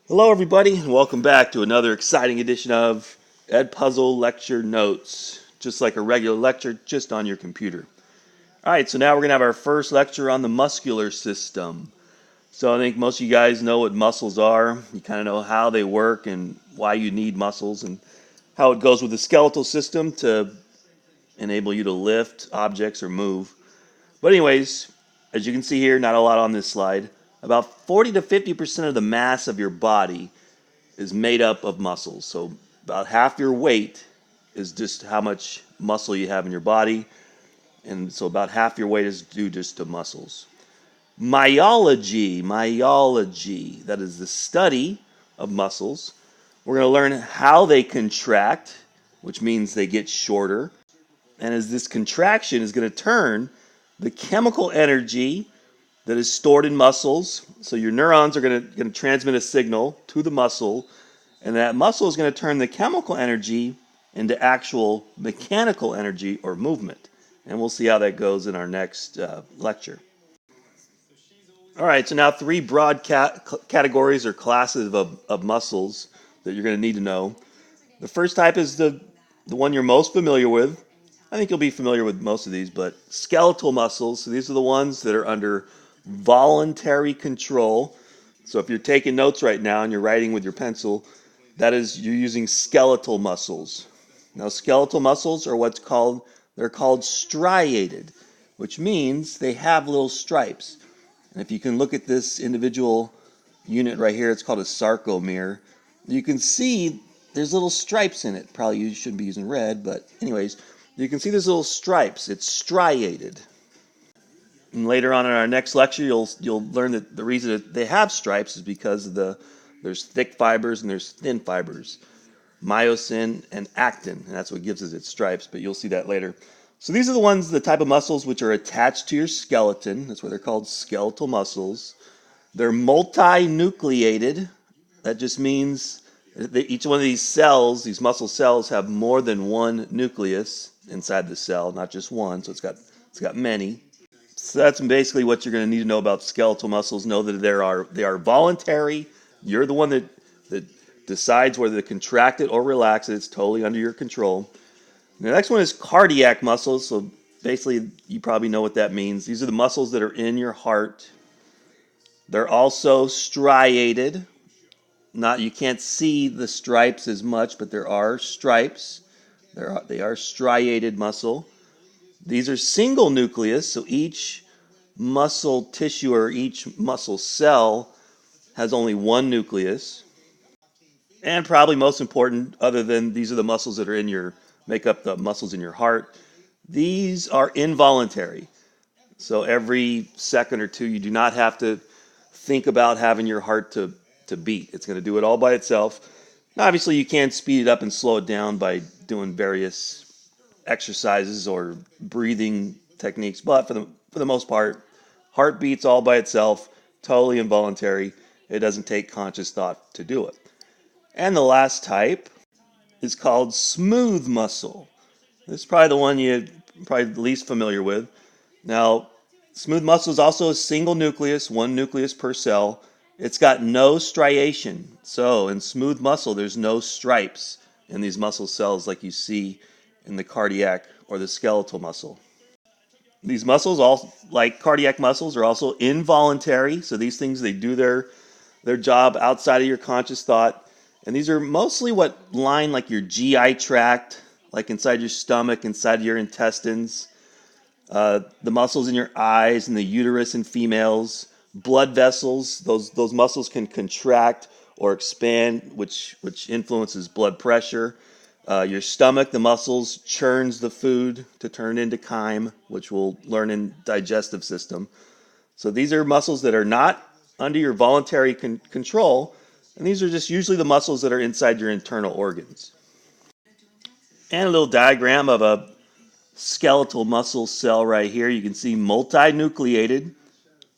Hello, everybody, and welcome back to another exciting edition of Ed Puzzle Lecture Notes, just like a regular lecture, just on your computer. All right, so now we're going to have our first lecture on the muscular system. So I think most of you guys know what muscles are. You kind of know how they work and why you need muscles and how it goes with the skeletal system to enable you to lift objects or move. But anyways, as you can see here, not a lot on this slide, about 40 to 50% of the mass of your body is made up of muscles. So about half your weight is just how much muscle you have in your body. And so about half your weight is due just to muscles. Myology, that is the study of muscles. We're going to learn how they contract, which means they get shorter. And as this contraction is going to turn the chemical energy that is stored in muscles, so your neurons are going to transmit a signal to the muscle, and that muscle is going to turn the chemical energy into actual mechanical energy or movement. And we'll see how that goes in our next lecture. All right, so now three broad categories or classes of muscles that you're going to need to know. The first type is the one you're most familiar with. I think you'll be familiar with most of these, but skeletal muscles. So these are the ones that are under voluntary control. So if you're taking notes right now and you're writing with your pencil, that is, you're using skeletal muscles. Now, skeletal muscles are they're called striated, which means they have little stripes. And if you can look at this individual unit right here, it's called a sarcomere. You can see there's little stripes in it. Probably you shouldn't be using red, but anyways, you can see there's little stripes. It's striated. And later on in our next lecture, you'll learn that the reason that they have stripes is because there's thick fibers and there's thin fibers, myosin and actin, and that's what gives it its stripes. But you'll see that later. So these are the type of muscles which are attached to your skeleton. That's why they're called skeletal muscles. They're multinucleated. That just means that each one of these cells, these muscle cells, have more than one nucleus inside the cell, not just one. So it's got many. So that's basically what you're going to need to know about skeletal muscles. Know that they are voluntary. You're the one that decides whether to contract it or relax it. It's totally under your control. The next one is cardiac muscles. So basically, you probably know what that means. These are the muscles that are in your heart. They're also striated. Not you can't see the stripes as much, but there are stripes. They are striated muscle. These are single nucleus, so each muscle tissue or each muscle cell has only one nucleus. And probably most important, other than these are the muscles that are make up the muscles in your heart, these are involuntary. So every second or two, you do not have to think about having your heart to beat. It's going to do it all by itself. Now, obviously, you can speed it up and slow it down by doing various exercises or breathing techniques, but for the most part, heart beats all by itself, totally involuntary. It doesn't take conscious thought to do it. And the last type is called smooth muscle. This is probably the one you're probably the least familiar with. Now, smooth muscle is also a single nucleus, one nucleus per cell. It's got no striation. So in smooth muscle, there's no stripes in these muscle cells like you see in the cardiac or the skeletal muscle. These muscles, all like cardiac muscles, are also involuntary. So these things, they do their job outside of your conscious thought. And these are mostly what line like your GI tract, like inside your stomach, inside your intestines, the muscles in your eyes and the uterus in females, blood vessels. Those muscles can contract or expand, which influences blood pressure. Your stomach, the muscles churns the food to turn into chyme, which we'll learn in digestive system. So these are muscles that are not under your voluntary control, and these are just usually the muscles that are inside your internal organs. And a little diagram of a skeletal muscle cell right here. You can see multinucleated.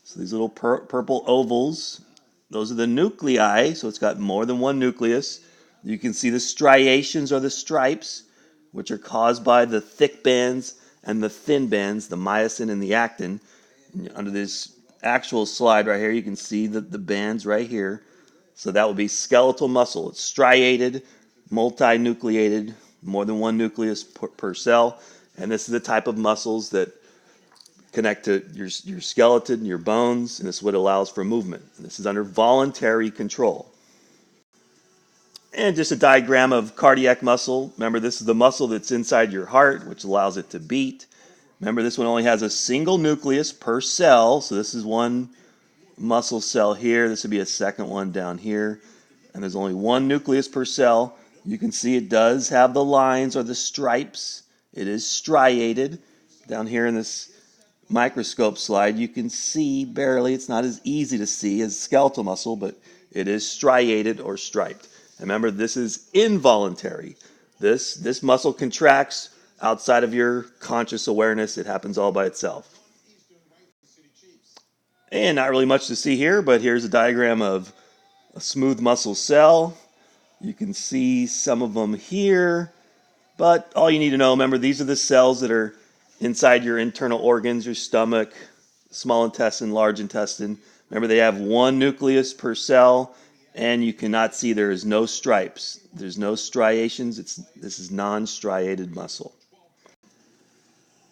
So these little purple ovals, those are the nuclei, so it's got more than one nucleus. You can see the striations or the stripes, which are caused by the thick bands and the thin bands, the myosin and the actin. And under this actual slide right here, you can see the bands right here. So that would be skeletal muscle. It's striated, multinucleated, more than one nucleus per cell. And this is the type of muscles that connect to your skeleton, your bones, and this is what allows for movement. And this is under voluntary control. And just a diagram of cardiac muscle. Remember, this is the muscle that's inside your heart, which allows it to beat. Remember, this one only has a single nucleus per cell. So this is one muscle cell here. This would be a second one down here. And there's only one nucleus per cell. You can see it does have the lines or the stripes. It is striated. Down here in this microscope slide, you can see barely. It's not as easy to see as skeletal muscle, but it is striated or striped. Remember, this is involuntary. This muscle contracts outside of your conscious awareness. It happens all by itself. And not really much to see here, but here's a diagram of a smooth muscle cell. You can see some of them here, but all you need to know, remember, these are the cells that are inside your internal organs, your stomach, small intestine, large intestine. Remember, they have one nucleus per cell. And you cannot see there is no stripes. There's no striations. This is non-striated muscle.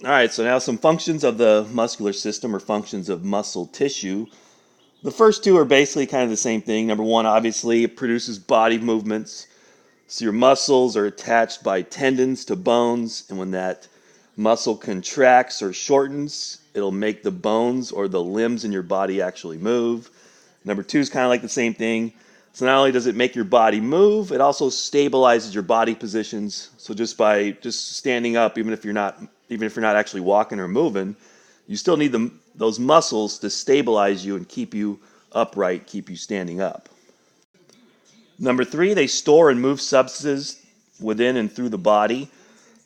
All right, so now some functions of the muscular system or functions of muscle tissue. The first two are basically kind of the same thing. Number one, obviously, it produces body movements. So your muscles are attached by tendons to bones, and when that muscle contracts or shortens, it'll make the bones or the limbs in your body actually move. Number two is kind of like the same thing. So not only does it make your body move, it also stabilizes your body positions. So just by standing up, even if you're not actually walking or moving, you still need those muscles to stabilize you and keep you upright, keep you standing up. Number three, they store and move substances within and through the body.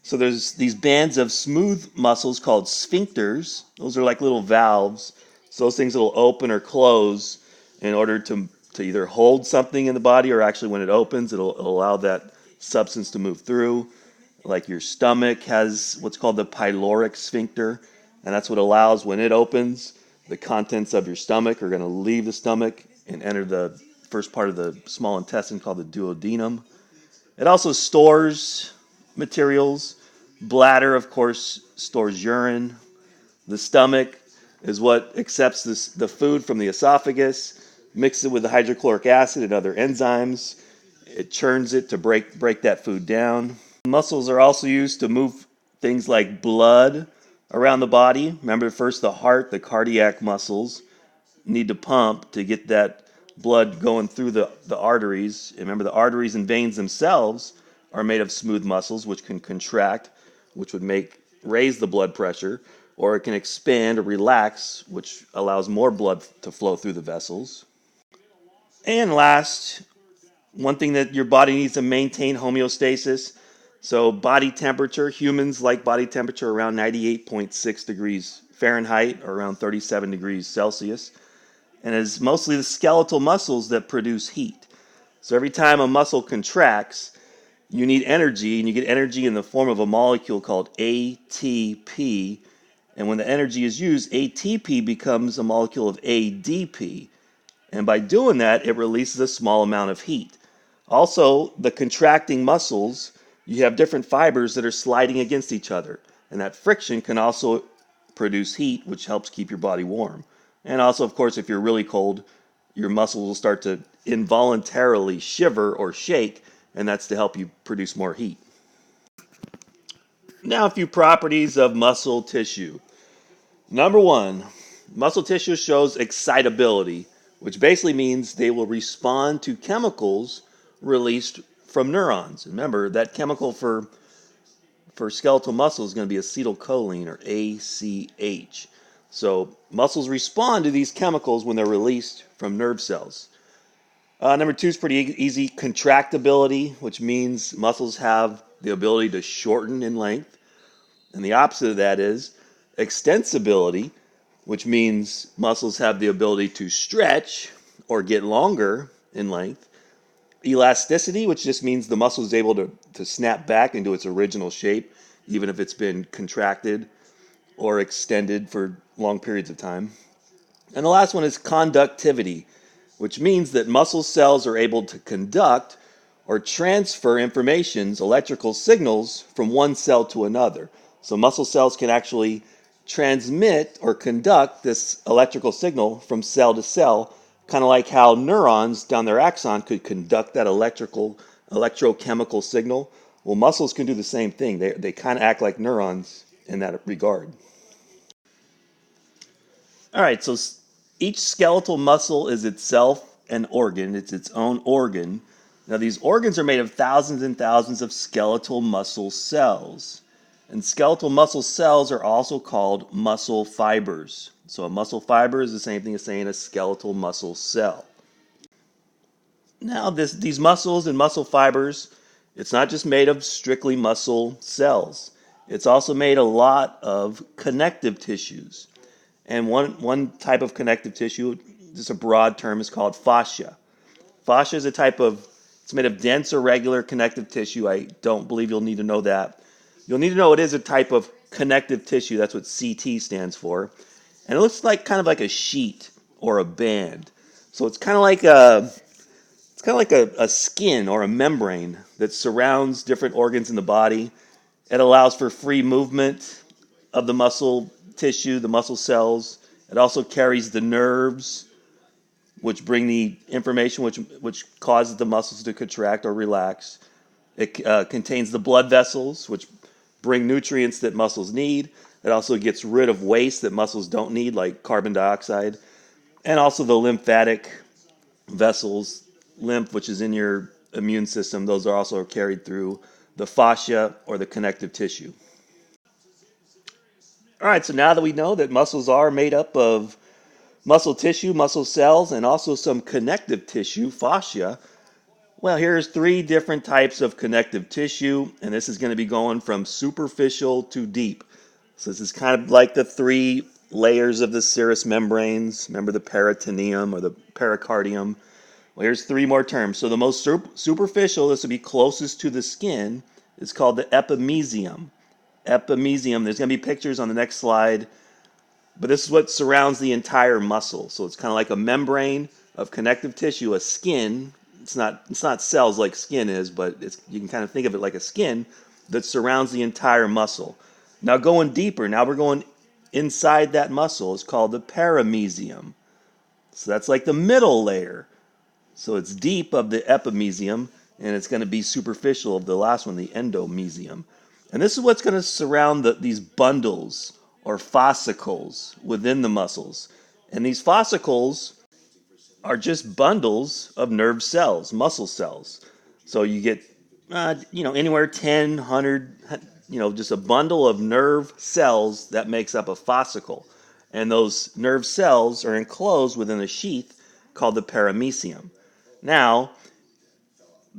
So there's these bands of smooth muscles called sphincters. Those are like little valves. So those things will open or close in order to either hold something in the body, or actually when it opens, it'll allow that substance to move through. Like your stomach has what's called the pyloric sphincter, and that's what allows, when it opens, the contents of your stomach are going to leave the stomach and enter the first part of the small intestine called the duodenum. It also stores materials. Bladder, of course, stores urine. The stomach is what accepts the food from the esophagus, mixes it with the hydrochloric acid and other enzymes. It churns it to break that food down. Muscles are also used to move things like blood around the body. Remember, first the heart, the cardiac muscles need to pump to get that blood going through the arteries. And remember, the arteries and veins themselves are made of smooth muscles, which can contract, which would raise the blood pressure, or it can expand or relax, which allows more blood to flow through the vessels. And last, one thing that your body needs to maintain homeostasis. So body temperature, humans like body temperature around 98.6 degrees Fahrenheit or around 37 degrees Celsius. And it's mostly the skeletal muscles that produce heat. So every time a muscle contracts, you need energy, and you get energy in the form of a molecule called ATP. And when the energy is used, ATP becomes a molecule of ADP. And by doing that, it releases a small amount of heat. Also, the contracting muscles, you have different fibers that are sliding against each other. And that friction can also produce heat, which helps keep your body warm. And also, of course, if you're really cold, your muscles will start to involuntarily shiver or shake, and that's to help you produce more heat. Now, a few properties of muscle tissue. Number one, muscle tissue shows excitability, which basically means they will respond to chemicals released from neurons. Remember, that chemical for skeletal muscle is going to be acetylcholine, or ACH. So muscles respond to these chemicals when they're released from nerve cells. Number two is pretty easy, contractibility, which means muscles have the ability to shorten in length. And the opposite of that is extensibility, which means muscles have the ability to stretch or get longer in length. Elasticity, which just means the muscle is able to snap back into its original shape, even if it's been contracted or extended for long periods of time. And the last one is conductivity, which means that muscle cells are able to conduct or transfer informations, electrical signals, from one cell to another. So muscle cells can actually transmit or conduct this electrical signal from cell to cell, kind of like how neurons down their axon could conduct that electrochemical signal. Well, muscles can do the same thing. They kind of act like neurons in that regard. All right, so each skeletal muscle is itself an organ. It's its own organ. Now, these organs are made of thousands and thousands of skeletal muscle cells. And skeletal muscle cells are also called muscle fibers. So a muscle fiber is the same thing as saying a skeletal muscle cell. Now, these muscles and muscle fibers, it's not just made of strictly muscle cells. It's also made a lot of connective tissues. And one type of connective tissue, just a broad term, is called fascia. Fascia is it's made of dense, irregular connective tissue. I don't believe you'll need to know that. You'll need to know it is a type of connective tissue. That's what CT stands for. And it looks like kind of like a sheet or a band. So it's kind of like a skin or a membrane that surrounds different organs in the body. It allows for free movement of the muscle tissue, the muscle cells. It also carries the nerves, which bring the information which causes the muscles to contract or relax. It contains the blood vessels, which bring nutrients that muscles need. It also gets rid of waste that muscles don't need, like carbon dioxide. And also the lymphatic vessels, lymph, which is in your immune system, those are also carried through the fascia or the connective tissue. All right, so now that we know that muscles are made up of muscle tissue, muscle cells, and also some connective tissue, fascia, well, here's 3 different types of connective tissue, and this is going to be going from superficial to deep. So this is kind of like the 3 layers of the serous membranes. Remember the peritoneum or the pericardium? Well, here's 3 more terms. So the most superficial, this would be closest to the skin, is called the epimysium. Epimysium, there's going to be pictures on the next slide, but this is what surrounds the entire muscle. So it's kind of like a membrane of connective tissue, a skin. It's not cells like skin is, but you can kind of think of it like a skin that surrounds the entire muscle. Now going deeper, now we're going inside that muscle. It's called the perimysium. So that's like the middle layer. So it's deep of the epimysium, and it's going to be superficial of the last one, the endomysium. And this is what's going to surround these bundles or fascicles within the muscles. And these fascicles are just bundles of nerve cells, muscle cells. So you get, anywhere 10, 100, just a bundle of nerve cells that makes up a fascicle. And those nerve cells are enclosed within a sheath called the perimysium. Now,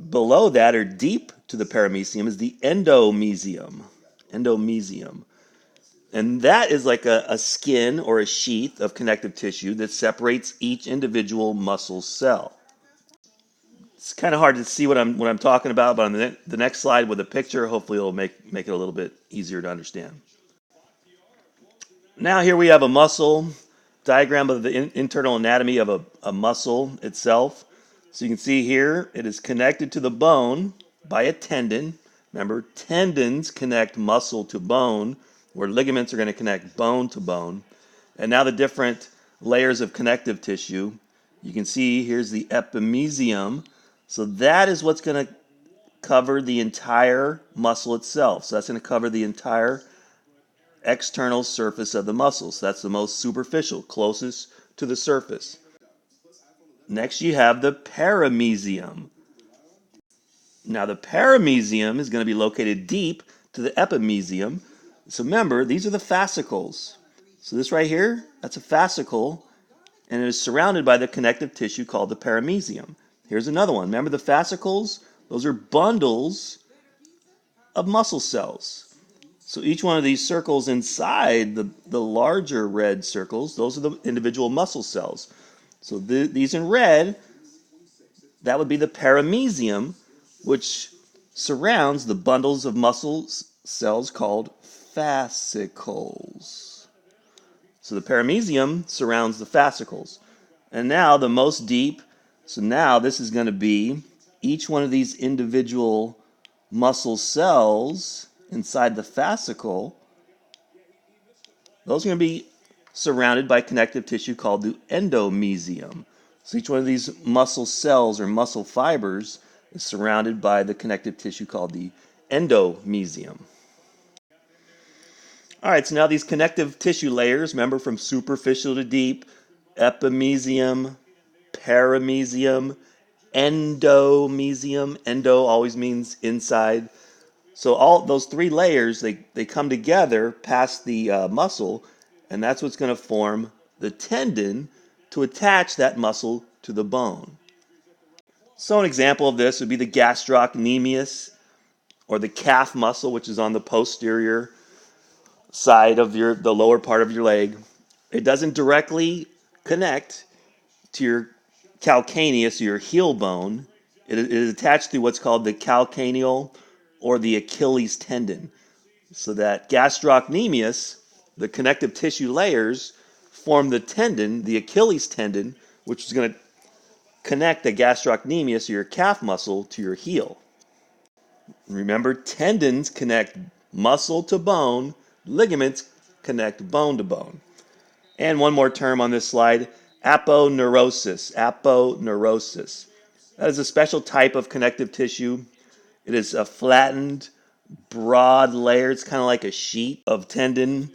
below that, or deep to the perimysium, is the endomysium. Endomysium. And that is like a skin or a sheath of connective tissue that separates each individual muscle cell. It's kind of hard to see what I'm talking about, but on the next slide with a picture, hopefully it'll make it a little bit easier to understand. Now here we have a muscle diagram of the internal anatomy of a muscle itself. So you can see here it is connected to the bone by a tendon. Remember, tendons connect muscle to bone, where ligaments are going to connect bone to bone. And now the different layers of connective tissue. You can see here's the epimysium. So that is what's going to cover the entire muscle itself. So that's going to cover the entire external surface of the muscle. So that's the most superficial, closest to the surface. Next you have the perimysium. Now the perimysium is going to be located deep to the epimysium. So remember, these are the fascicles. So this right here, that's a fascicle, and it is surrounded by the connective tissue called the perimysium. Here's another one. Remember the fascicles? Those are bundles of muscle cells. So each one of these circles inside the larger red circles, those are the individual muscle cells. So these in red, that would be the perimysium, which surrounds the bundles of muscle cells called fascicles. So the perimysium surrounds the fascicles. And now the most deep So now this is going to be each one of these individual muscle cells inside the fascicle. Those are going to be surrounded by connective tissue called the endomysium. So each one of these muscle cells or muscle fibers is surrounded by the connective tissue called the endomysium. All right, so now these connective tissue layers, remember from superficial to deep, epimysium, paramysium, endomysium. Endo always means inside. So all those three layers, they come together past the muscle, and that's what's going to form the tendon to attach that muscle to the bone. So an example of this would be the gastrocnemius, or the calf muscle, which is on the posterior side of the lower part of your leg. It doesn't directly connect to your calcaneus, your heel bone. It is attached to what's called the calcaneal or the Achilles tendon. So that gastrocnemius, the connective tissue layers, form the tendon, the Achilles tendon, which is going to connect the gastrocnemius, your calf muscle, to your heel. Remember, tendons connect muscle to bone, ligaments connect bone to bone. And one more term on this slide, aponeurosis. Aponeurosis. That is a special type of connective tissue. It is a flattened, broad layer. It's kind of like a sheet of tendon.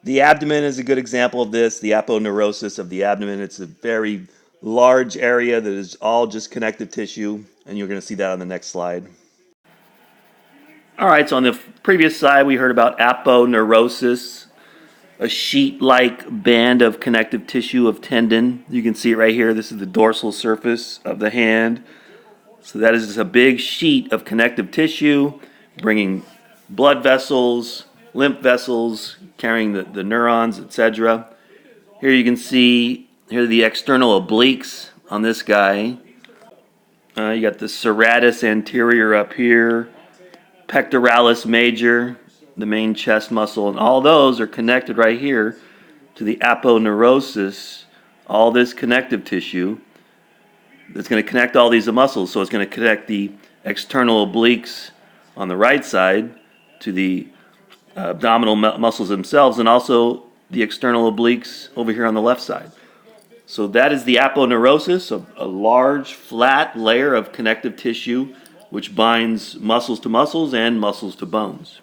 The abdomen is a good example of this, the aponeurosis of the abdomen. It's a very large area that is all just connective tissue, and you're going to see that on the next slide. All right, so on the previous slide, we heard about aponeurosis, a sheet-like band of connective tissue of tendon. You can see it right here. This is the dorsal surface of the hand. So that is just a big sheet of connective tissue, bringing blood vessels, lymph vessels, carrying the neurons, etc. Here you can see, here are the external obliques on this guy. You got the serratus anterior up here, pectoralis major, the main chest muscle, and all those are connected right here to the aponeurosis, all this connective tissue that's going to connect all these muscles. So it's going to connect the external obliques on the right side to the abdominal muscles themselves, and also the external obliques over here on the left side. So that is the aponeurosis, a large flat layer of connective tissue which binds muscles to muscles and muscles to bones.